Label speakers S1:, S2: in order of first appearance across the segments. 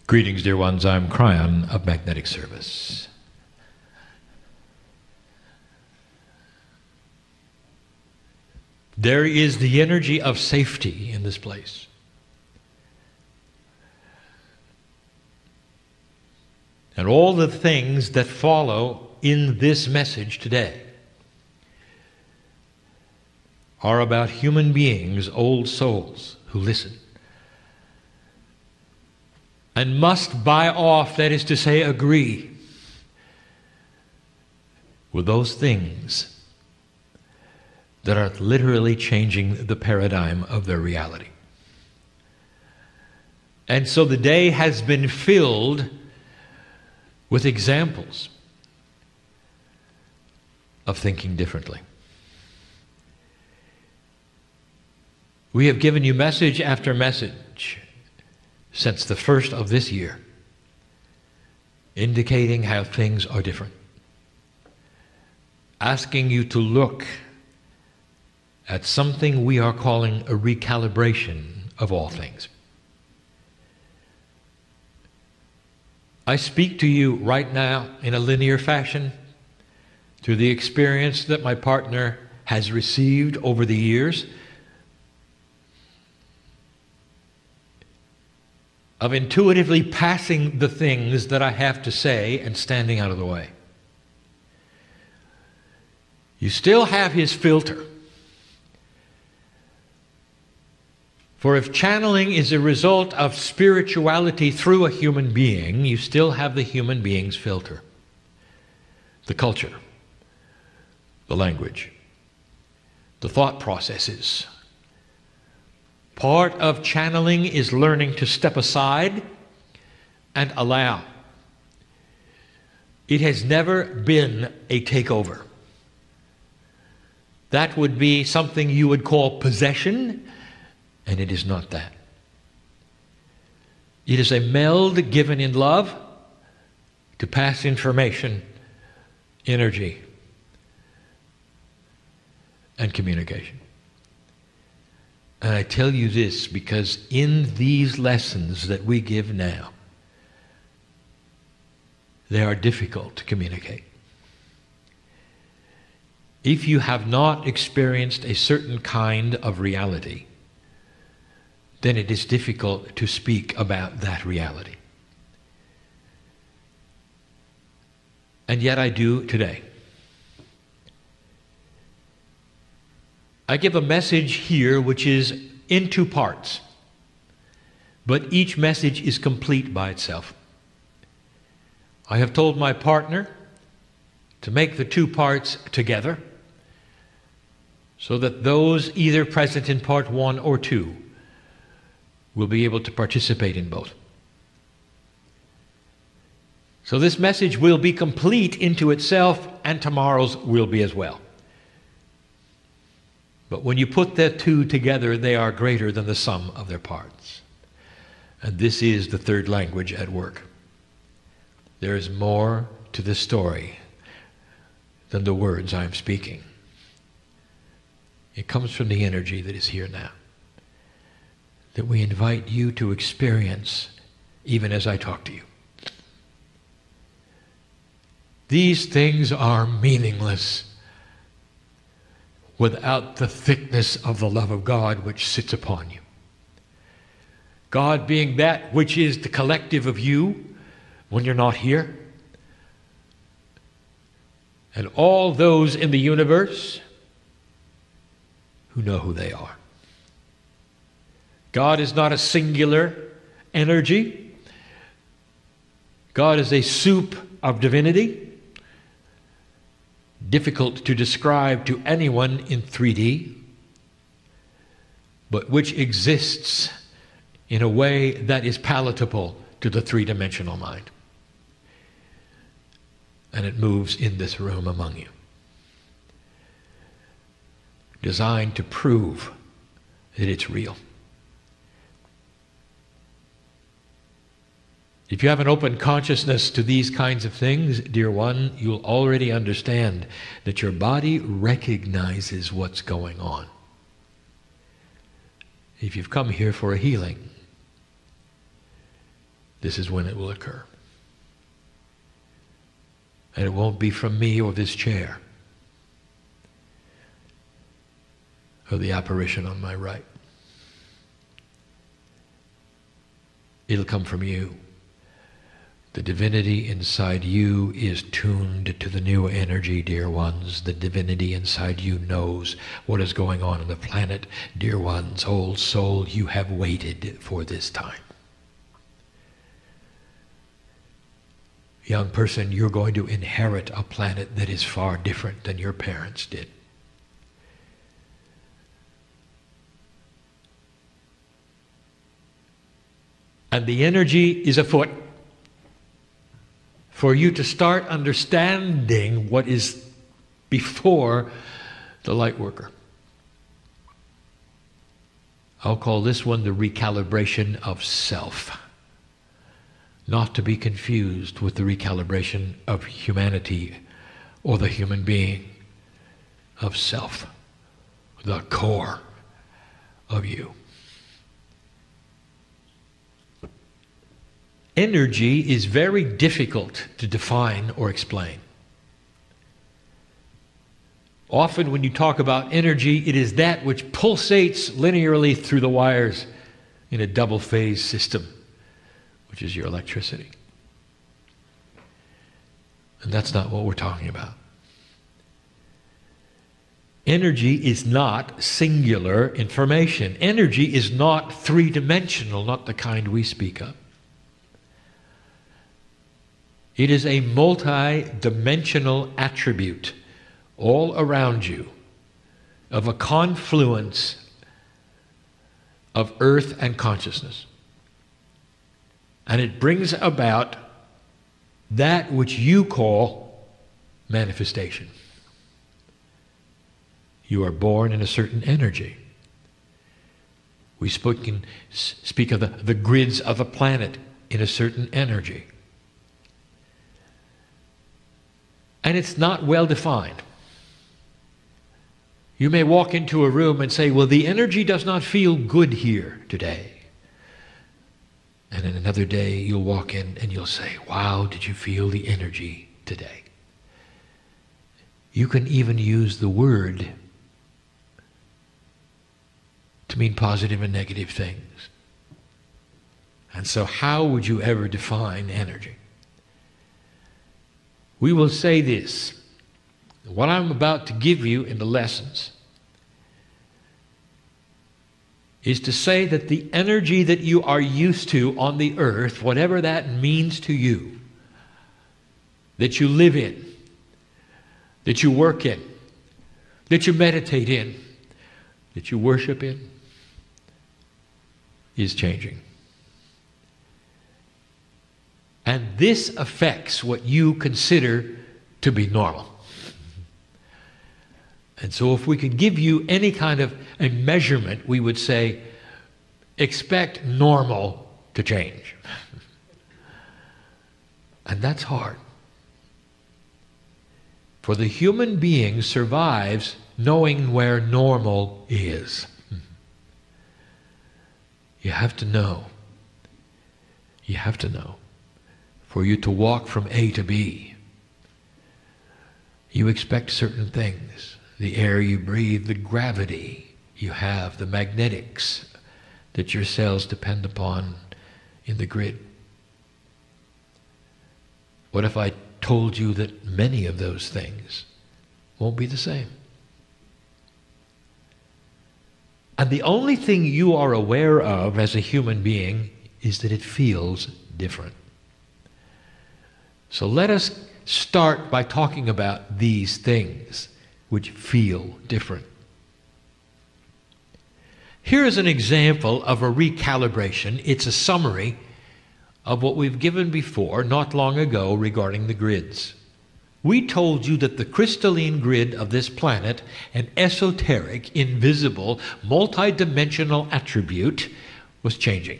S1: Greetings, dear ones. I'm Kryon of Magnetic Service. There is the energy of safety in this place. And all the things that follow in this message today are about human beings, old souls who listen and must buy off, that is to say, agree with those things that are literally changing the paradigm of their reality. And so the day has been filled with examples of thinking differently. We have given you message after message since the first of this year, indicating how things are different, asking you to look at something we are calling a recalibration of all things. I speak to you right now in a linear fashion through the experience that my partner has received over the years of intuitively passing the things that I have to say and standing out of the way. You still have his filter. For if channeling is a result of spirituality through a human being, you still have the human being's filter. The culture, the language, the thought processes. Part of channeling is learning to step aside and allow. It has never been a takeover. That would be something you would call possession, and it is not that. It is a meld given in love to pass information, energy, and communication. And I tell you this because in these lessons that we give now, they are difficult to communicate. If you have not experienced a certain kind of reality, then it is difficult to speak about that reality. And yet I do today. I give a message here which is in two parts, but each message is complete by itself. I have told my partner to make the two parts together so that those either present in part 1 or 2 will be able to participate in both. So this message will be complete into itself, and tomorrow's will be as well. But when you put the two together, they are greater than the sum of their parts. And this is the third language at work. There is more to this story than the words I am speaking. It comes from the energy that is here now, that we invite you to experience even as I talk to you. These things are meaningless without the thickness of the love of God which sits upon you. God being that which is the collective of you when you're not here, and all those in the universe who know who they are. God is not a singular energy. God is a soup of divinity, difficult to describe to anyone in 3D, but which exists in a way that is palatable to the three-dimensional mind. And it moves in this room among you, designed to prove that it's real. If you have an open consciousness to these kinds of things, dear one, you'll already understand that your body recognizes what's going on. If you've come here for a healing, this is when it will occur. And it won't be from me or this chair or the apparition on my right. It'll come from you. The divinity inside you is tuned to the new energy, dear ones. The divinity inside you knows what is going on the planet. Dear ones, old soul, you have waited for this time. Young person, you're going to inherit a planet that is far different than your parents did. And the energy is afoot for you to start understanding what is before the light worker. I'll call this one the recalibration of self. Not to be confused with the recalibration of humanity or the human being, of self, the core of you. Energy is very difficult to define or explain. Often when you talk about energy, it is that which pulsates linearly through the wires in a double-phase system, which is your electricity. And that's not what we're talking about. Energy is not singular information. Energy is not three-dimensional, not the kind we speak of. It is a multi-dimensional attribute all around you of a confluence of earth and consciousness. And it brings about that which you call manifestation. You are born in a certain energy. We speak of the grids of a planet in a certain energy. And it's not well defined. You may walk into a room and say, well, the energy does not feel good here today. And then another day you'll walk in and you'll say, wow, did you feel the energy today? You can even use the word to mean positive and negative things. And so how would you ever define energy? We will say this. What I'm about to give you in the lessons is to say that the energy that you are used to on the earth, whatever that means to you, that you live in, that you work in, that you meditate in, that you worship in, is changing. And this affects what you consider to be normal. And so if we could give you any kind of a measurement, we would say, expect normal to change. And that's hard. For the human being survives knowing where normal is. You have to know. You have to know. For you to walk from A to B, you expect certain things. The air you breathe, the gravity you have, the magnetics that your cells depend upon in the grid. What if I told you that many of those things won't be the same? And the only thing you are aware of as a human being is that it feels different. So let us start by talking about these things which feel different. Here is an example of a recalibration. It's a summary of what we've given before, not long ago, regarding the grids. We told you that the crystalline grid of this planet, an esoteric, invisible, multidimensional attribute, was changing.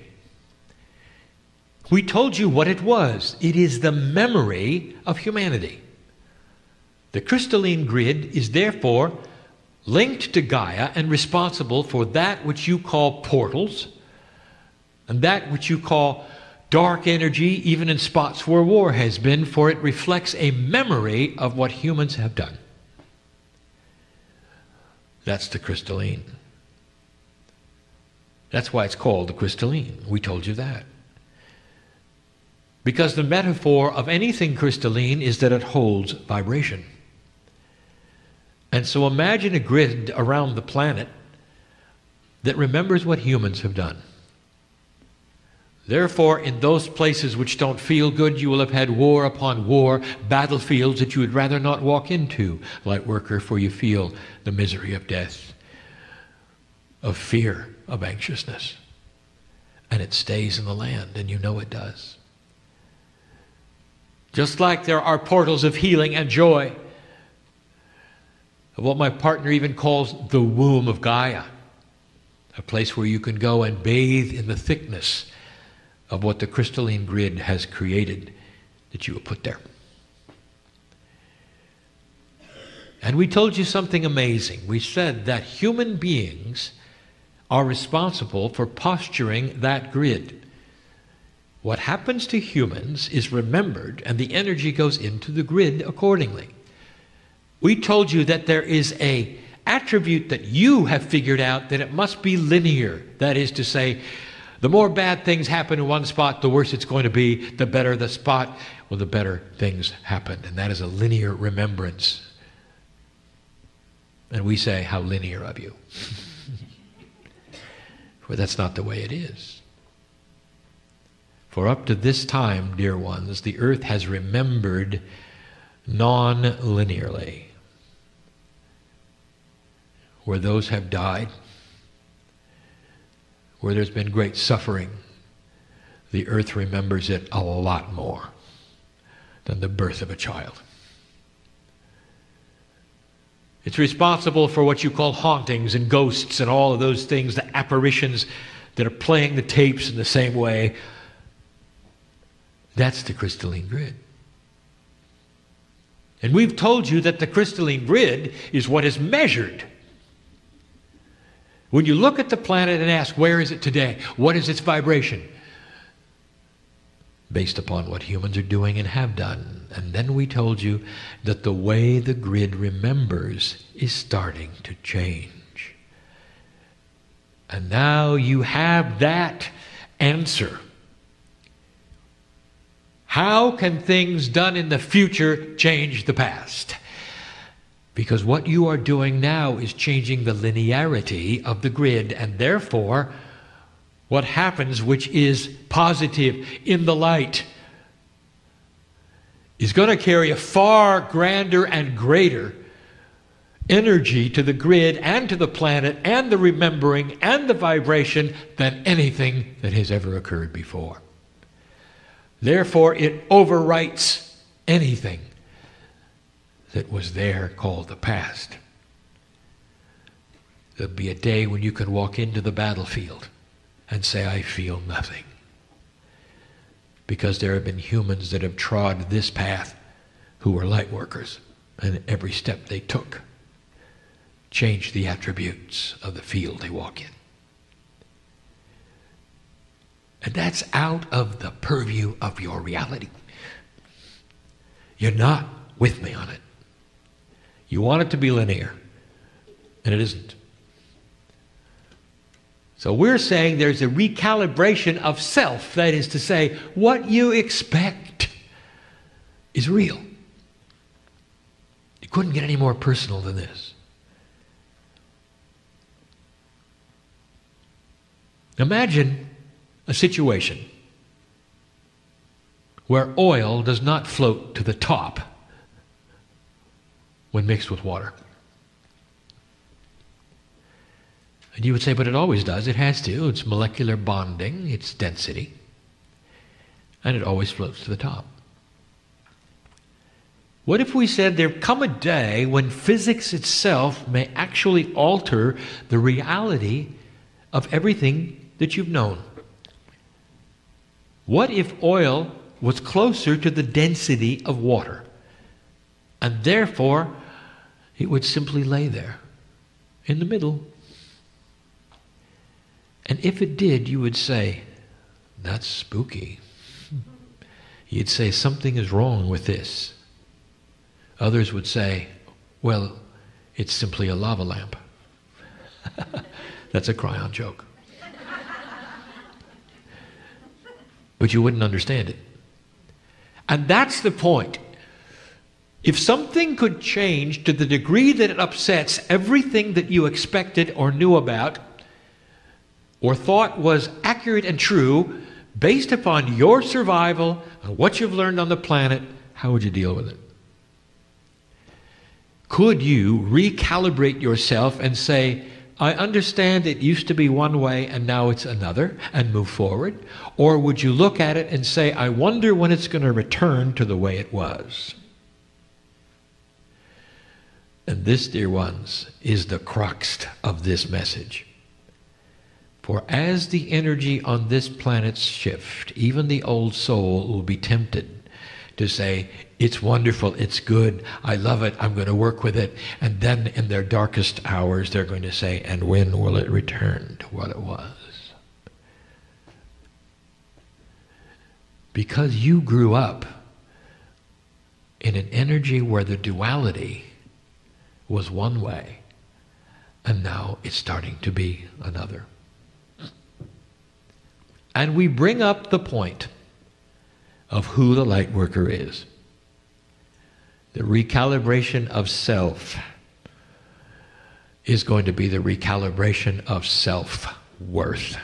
S1: We told you what it was. It is the memory of humanity. The crystalline grid is therefore linked to Gaia and responsible for that which you call portals and that which you call dark energy even in spots where war has been, for it reflects a memory of what humans have done. That's the crystalline. That's why it's called the crystalline. We told you that. Because the metaphor of anything crystalline is that it holds vibration. And so imagine a grid around the planet that remembers what humans have done. Therefore, in those places which don't feel good, you will have had war upon war, battlefields that you would rather not walk into, light worker, for you feel the misery of death, of fear, of anxiousness. And it stays in the land, and you know it does. Just like there are portals of healing and joy, of what my partner even calls the womb of Gaia, a place where you can go and bathe in the thickness of what the crystalline grid has created that you will put there. And we told you something amazing. We said that human beings are responsible for posturing that grid. What happens to humans is remembered, and the energy goes into the grid accordingly. We told you that there is an attribute that you have figured out, that it must be linear. That is to say, the more bad things happen in one spot, the worse it's going to be. The better the spot, well, the better things happen. And that is a linear remembrance. And we say, how linear of you. For that's not the way it is. For up to this time, dear ones, the earth has remembered non-linearly. Where those have died, where there's been great suffering, the earth remembers it a lot more than the birth of a child. It's responsible for what you call hauntings and ghosts and all of those things, the apparitions that are playing the tapes in the same way. That's the crystalline grid. And we've told you that the crystalline grid is what is measured. When you look at the planet and ask, where is it today? What is its vibration? Based upon what humans are doing and have done. And then we told you that the way the grid remembers is starting to change. And now you have that answer. How can things done in the future change the past? Because what you are doing now is changing the linearity of the grid, and therefore, what happens, which is positive in the light, is going to carry a far grander and greater energy to the grid and to the planet and the remembering and the vibration than anything that has ever occurred before. Therefore, it overwrites anything that was there called the past. There'll be a day when you can walk into the battlefield and say, I feel nothing. Because there have been humans that have trod this path who were light workers, and every step they took changed the attributes of the field they walk in. And that's out of the purview of your reality. You're not with me on it. You want it to be linear, and it isn't. So we're saying there's a recalibration of self. That is to say, what you expect is real. You couldn't get any more personal than this. Imagine a situation where oil does not float to the top when mixed with water. And you would say, but it always does. It has to. It's molecular bonding. It's density. And it always floats to the top. What if we said there come a day when physics itself may actually alter the reality of everything that you've known? What if oil was closer to the density of water? And therefore, it would simply lay there in the middle. And if it did, you would say, that's spooky. you'd say, something is wrong with this. Others would say, well, it's simply a lava lamp. That's a Kryon joke. But you wouldn't understand it. And that's the point. If something could change to the degree that it upsets everything that you expected or knew about, or thought was accurate and true, based upon your survival and what you've learned on the planet, how would you deal with it? Could you recalibrate yourself and say, I understand it used to be one way and now it's another, and move forward? Or would you look at it and say, I wonder when it's going to return to the way it was? And this, dear ones, is the crux of this message. For as the energy on this planet shifts, even the old soul will be tempted to say, it's wonderful, it's good, I love it, I'm going to work with it. And then in their darkest hours, they're going to say, and when will it return to what it was? Because you grew up in an energy where the duality was one way, and now it's starting to be another. And we bring up the point of who the light worker is. The recalibration of self is going to be the recalibration of self-worth.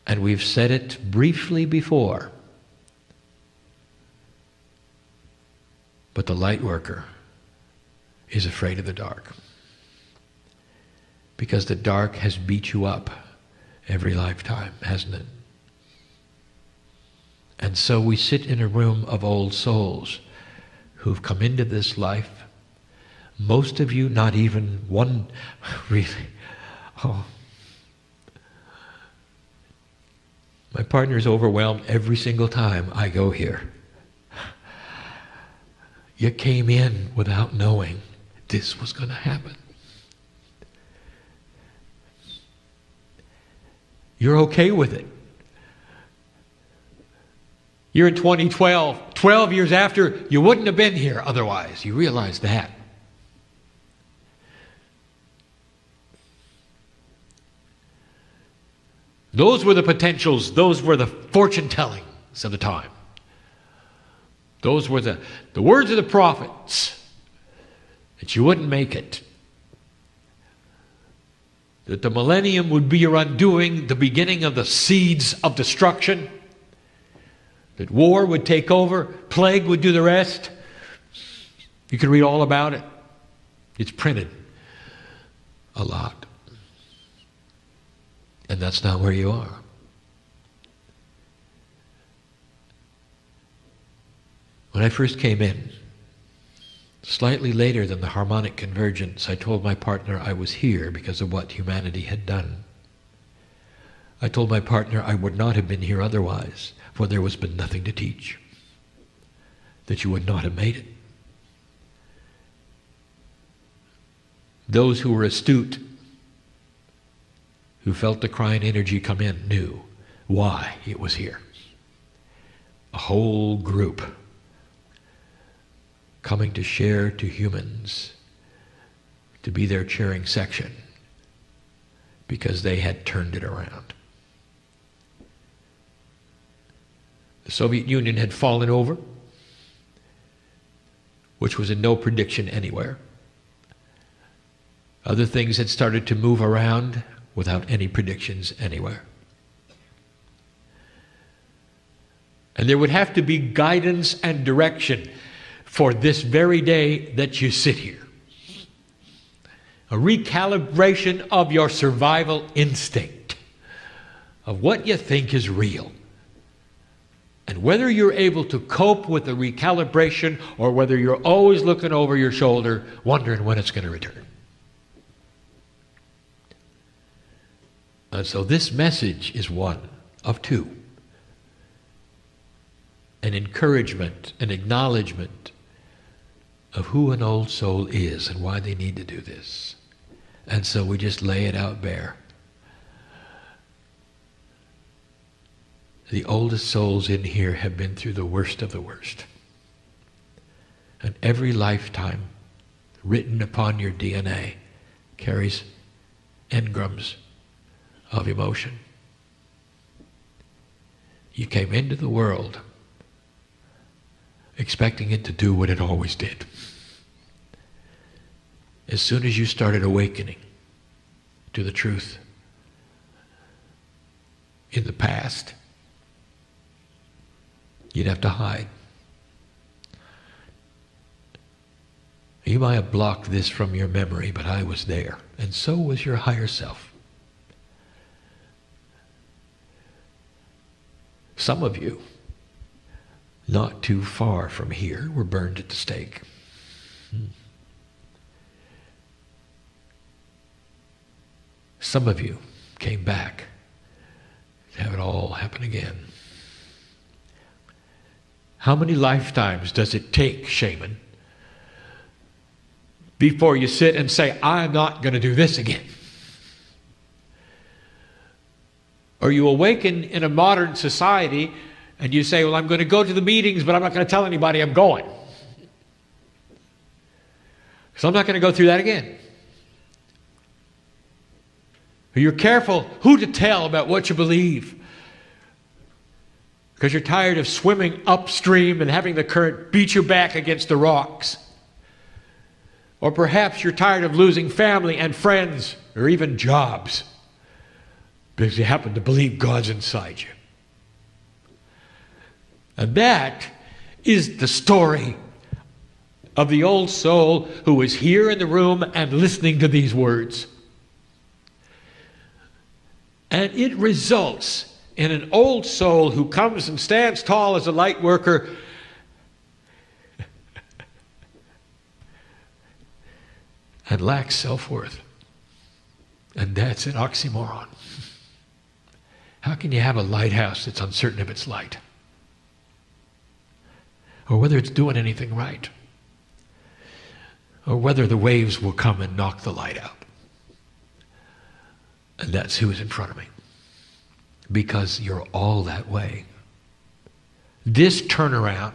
S1: And we've said it briefly before. But the light worker is afraid of the dark. Because the dark has beat you up every lifetime, hasn't it? And so we sit in a room of old souls who've come into this life. Most of you, not even one, really. Oh. My partner is overwhelmed every single time I go here. You came in without knowing this was going to happen. You're okay with it. You're in 2012, 12 years after, you wouldn't have been here otherwise. You realize that. Those were the potentials, those were the fortune tellings of the time. Those were the words of the prophets, that you wouldn't make it. That the millennium would be your undoing, the beginning of the seeds of destruction. That war would take over, plague would do the rest. You can read all about it. It's printed a lot. And that's not where you are. When I first came in, slightly later than the harmonic convergence, I told my partner I was here because of what humanity had done. I told my partner I would not have been here otherwise, for there was been nothing to teach, that you would not have made it. Those who were astute, who felt the Kryon energy come in, knew why it was here. A whole group coming to share to humans, to be their cheering section, because they had turned it around. The Soviet Union had fallen over, which was in no prediction anywhere. Other things had started to move around without any predictions anywhere. And there would have to be guidance and direction for this very day that you sit here. A recalibration of your survival instinct, of what you think is real. And whether you're able to cope with the recalibration or whether you're always looking over your shoulder, wondering when it's going to return. And so this message is one of two. An encouragement, an acknowledgement of who an old soul is and why they need to do this. And so we just lay it out bare. The oldest souls in here have been through the worst of the worst. And every lifetime written upon your DNA carries engrams of emotion. You came into the world expecting it to do what it always did. As soon as you started awakening to the truth in the past, you'd have to hide. You might have blocked this from your memory, but I was there, and so was your higher self. Some of you, not too far from here, were burned at the stake. Some of you came back to have it all happen again. How many lifetimes does it take, shaman, before you sit and say, I'm not going to do this again? Or you awaken in a modern society and you say, well, I'm going to go to the meetings, but I'm not going to tell anybody I'm going. So I'm not going to go through that again. You're careful who to tell about what you believe, because you're tired of swimming upstream and having the current beat you back against the rocks. Or perhaps you're tired of losing family and friends or even jobs because you happen to believe God's inside you. And that is the story of the old soul who is here in the room and listening to these words. And it results in an old soul who comes and stands tall as a light worker and lacks self-worth. And that's an oxymoron. How can you have a lighthouse that's uncertain of its light? Or whether it's doing anything right? Or whether the waves will come and knock the light out? And that's who is in front of me. Because you're all that way. This turnaround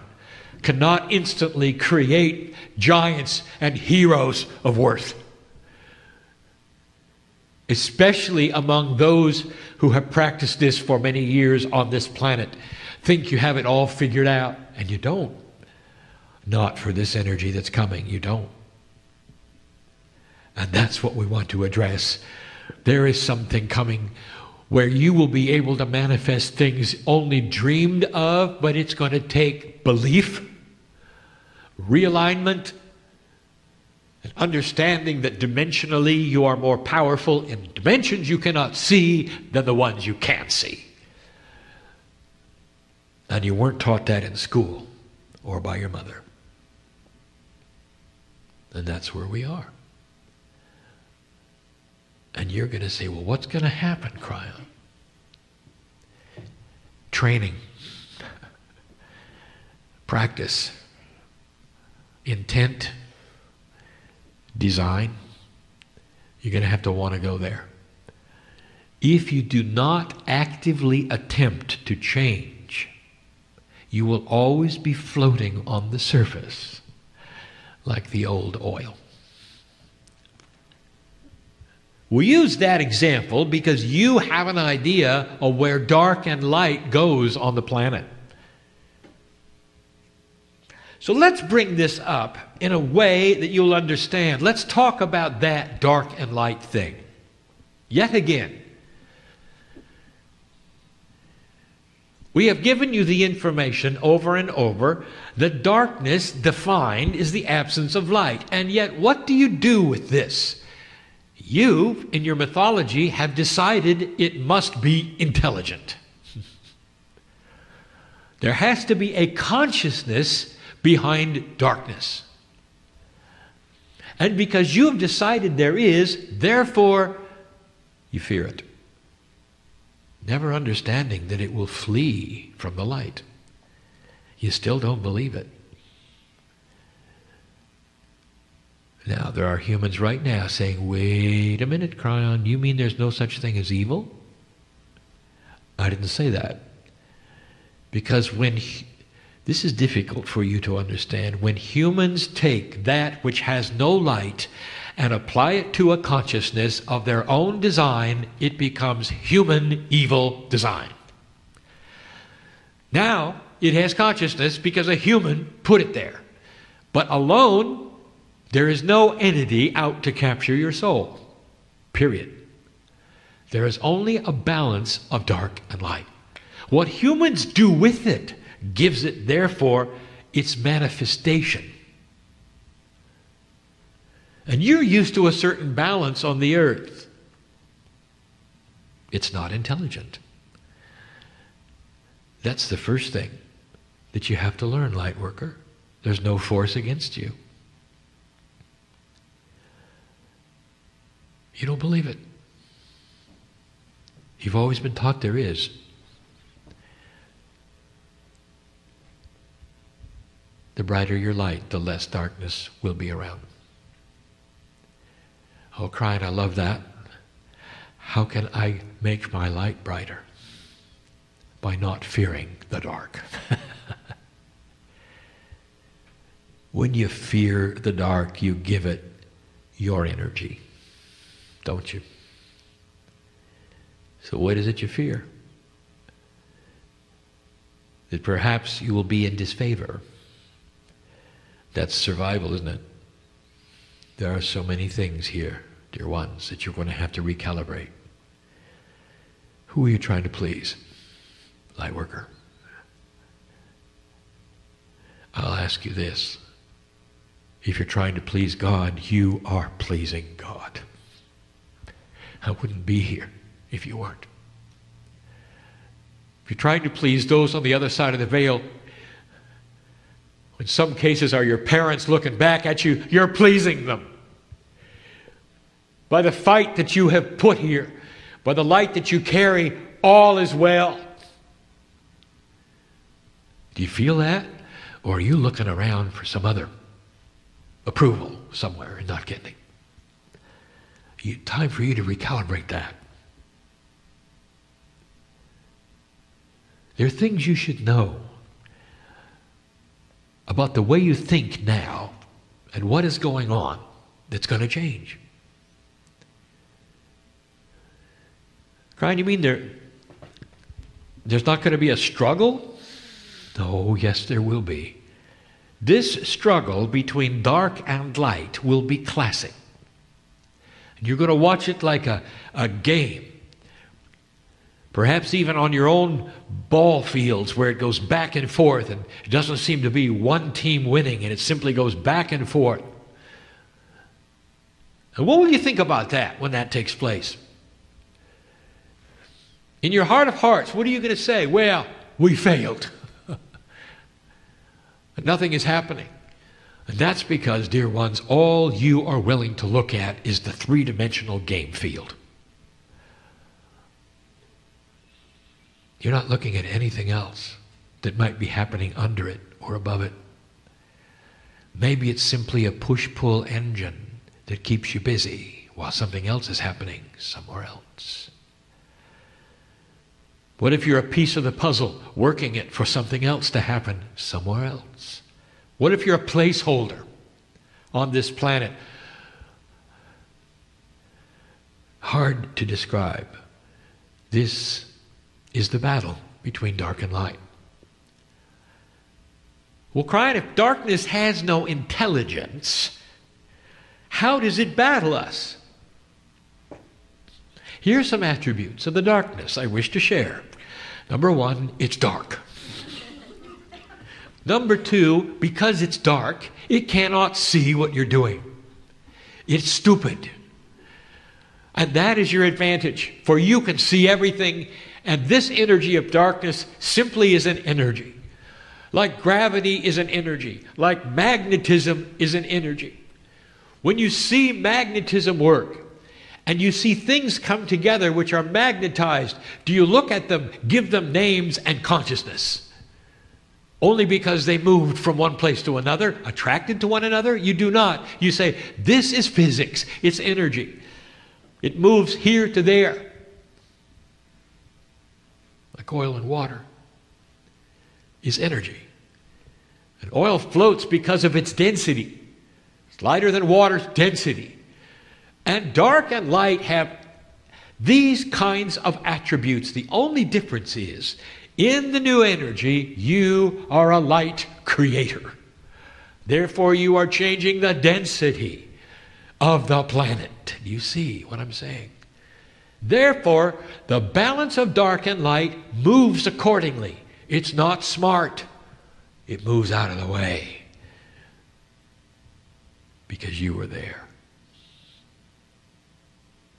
S1: cannot instantly create giants and heroes of worth. Especially among those who have practiced this for many years on this planet. Think you have it all figured out, and you don't. Not for this energy that's coming, you don't. And that's what we want to address. There is something coming where you will be able to manifest things only dreamed of, but it's going to take belief, realignment, and understanding that dimensionally you are more powerful in dimensions you cannot see than the ones you can see. And you weren't taught that in school or by your mother. And that's where we are. And you're going to say, well, what's going to happen, Kryon? Training, practice, intent, design. You're going to have to want to go there. If you do not actively attempt to change, you will always be floating on the surface like the old oil. We use that example because you have an idea of where dark and light goes on the planet. So let's bring this up in a way that you'll understand. Let's talk about that dark and light thing. Yet again, we have given you the information over and over that darkness defined is the absence of light. And yet, what do you do with this? You, in your mythology, have decided it must be intelligent. There has to be a consciousness behind darkness. And because you have decided there is, therefore, you fear it. Never understanding that it will flee from the light. You still don't believe it. Now, there are humans right now saying, wait a minute, Kryon, you mean there's no such thing as evil? I didn't say that. Because this is difficult for you to understand. When humans take that which has no light and apply it to a consciousness of their own design, it becomes human evil design. Now, it has consciousness because a human put it there. But alone, there is no entity out to capture your soul. Period. There is only a balance of dark and light. What humans do with it gives it, therefore, its manifestation. And you're used to a certain balance on the earth. It's not intelligent. That's the first thing that you have to learn, light worker. There's no force against you. You don't believe it. You've always been taught there is. The brighter your light, the less darkness will be around. Oh, Kryon, I love that. How can I make my light brighter? By not fearing the dark. When you fear the dark, you give it your energy, don't you? So what is it you fear? That perhaps you will be in disfavor. That's survival, isn't it? There are so many things here, dear ones, that you're going to have to recalibrate. Who are you trying to please? Light worker. I'll ask you this. If you're trying to please God, you are pleasing God. I wouldn't be here if you weren't. If you're trying to please those on the other side of the veil, in some cases are your parents looking back at you, you're pleasing them. By the fight that you have put here, by the light that you carry, all is well. Do you feel that? Or are you looking around for some other approval somewhere and not getting it? Time for you to recalibrate that. There are things you should know about the way you think now and what is going on that's going to change. Kryon, you mean there's not going to be a struggle? Oh, yes, there will be. This struggle between dark and light will be classic. And you're going to watch it like a game. Perhaps even on your own ball fields where it goes back and forth and it doesn't seem to be one team winning and it simply goes back and forth. And what will you think about that when that takes place? In your heart of hearts, what are you going to say? Well, we failed. Nothing is happening. And that's because, dear ones, all you are willing to look at is the three-dimensional game field. You're not looking at anything else that might be happening under it or above it. Maybe it's simply a push-pull engine that keeps you busy while something else is happening somewhere else. What if you're a piece of the puzzle working it for something else to happen somewhere else? What if you're a placeholder on this planet? Hard to describe. This is the battle between dark and light. Well, Kryon, if darkness has no intelligence, how does it battle us? Here are some attributes of the darkness I wish to share. Number one, it's dark. Number two, because it's dark, it cannot see what you're doing. It's stupid. And that is your advantage, for you can see everything, and this energy of darkness simply is an energy. Like gravity is an energy, like magnetism is an energy. When you see magnetism work, and you see things come together which are magnetized, do you look at them, give them names and consciousness? Only because they moved from one place to another, attracted to one another? You do not. You say, this is physics, it's energy. It moves here to there, like oil and water. is energy. And oil floats because of its density. It's lighter than water's density. And dark and light have these kinds of attributes. The only difference is, in the new energy, you are a light creator. Therefore, you are changing the density of the planet. You see what I'm saying? Therefore, the balance of dark and light moves accordingly. It's not smart. It moves out of the way. Because you were there.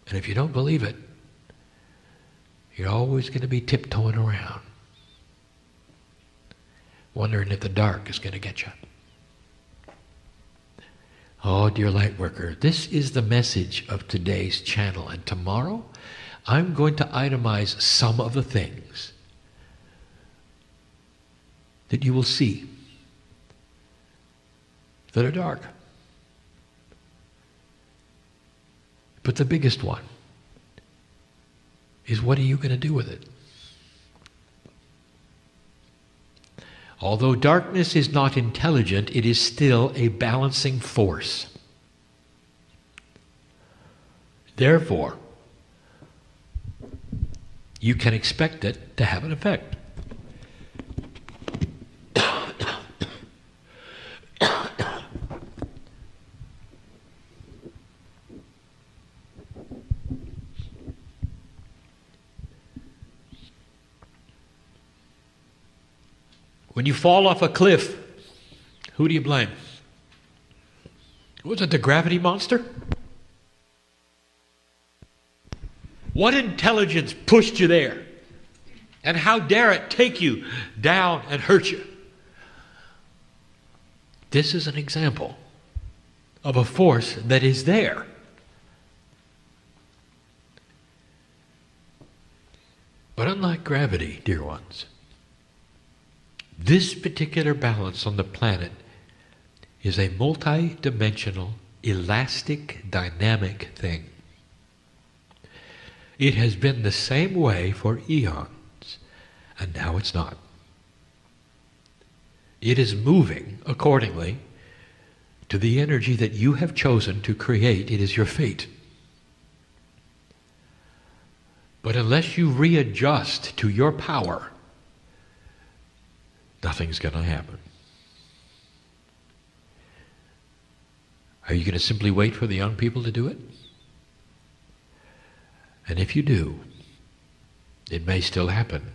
S1: And if you don't believe it, you're always going to be tiptoeing around, wondering if the dark is going to get you. Oh, dear light worker, this is the message of today's channel. And tomorrow, I'm going to itemize some of the things that you will see that are dark. But the biggest one is, what are you going to do with it? Although darkness is not intelligent, it is still a balancing force. Therefore, you can expect it to have an effect. When you fall off a cliff, who do you blame? Was it the gravity monster? What intelligence pushed you there? And how dare it take you down and hurt you? This is an example of a force that is there. But unlike gravity, dear ones, this particular balance on the planet is a multi-dimensional, elastic, dynamic thing. It has been the same way for eons, and now it's not. It is moving accordingly to the energy that you have chosen to create. It is your fate. But unless you readjust to your power, nothing's going to happen. Are you going to simply wait for the young people to do it? And if you do, it may still happen,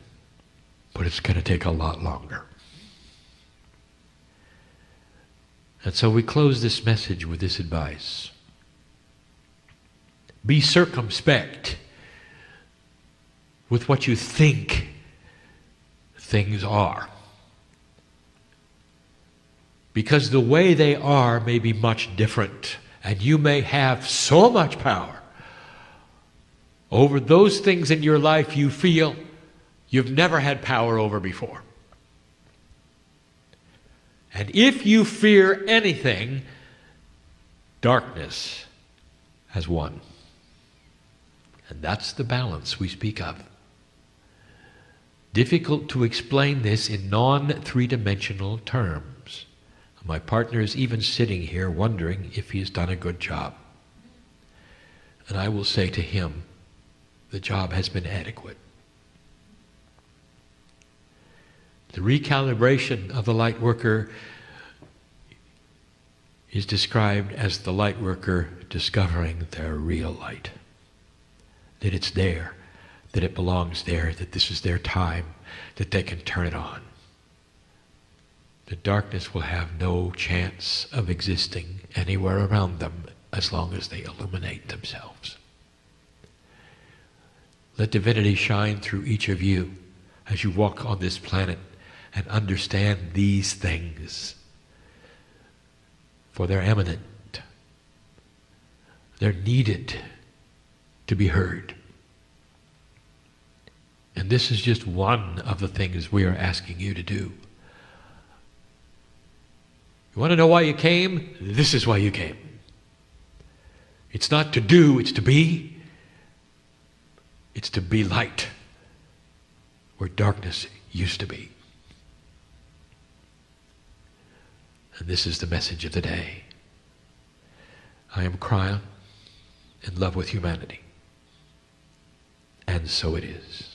S1: but it's going to take a lot longer. And so we close this message with this advice. Be circumspect with what you think things are. Because the way they are may be much different, and you may have so much power over those things in your life you feel you've never had power over before. And if you fear anything, darkness has won. And that's the balance we speak of. Difficult to explain this in non-three-dimensional terms. My partner is even sitting here wondering if he has done a good job. And I will say to him, the job has been adequate. The recalibration of the light worker is described as the light worker discovering their real light. That it's there, that it belongs there, that this is their time, that they can turn it on. The darkness will have no chance of existing anywhere around them as long as they illuminate themselves. Let divinity shine through each of you as you walk on this planet and understand these things. For they're eminent. They're needed to be heard. And this is just one of the things we are asking you to do. You want to know why you came? This is why you came. It's not to do, it's to be. It's to be light where darkness used to be. And this is the message of the day. I am Kryon, in love with humanity. And so it is.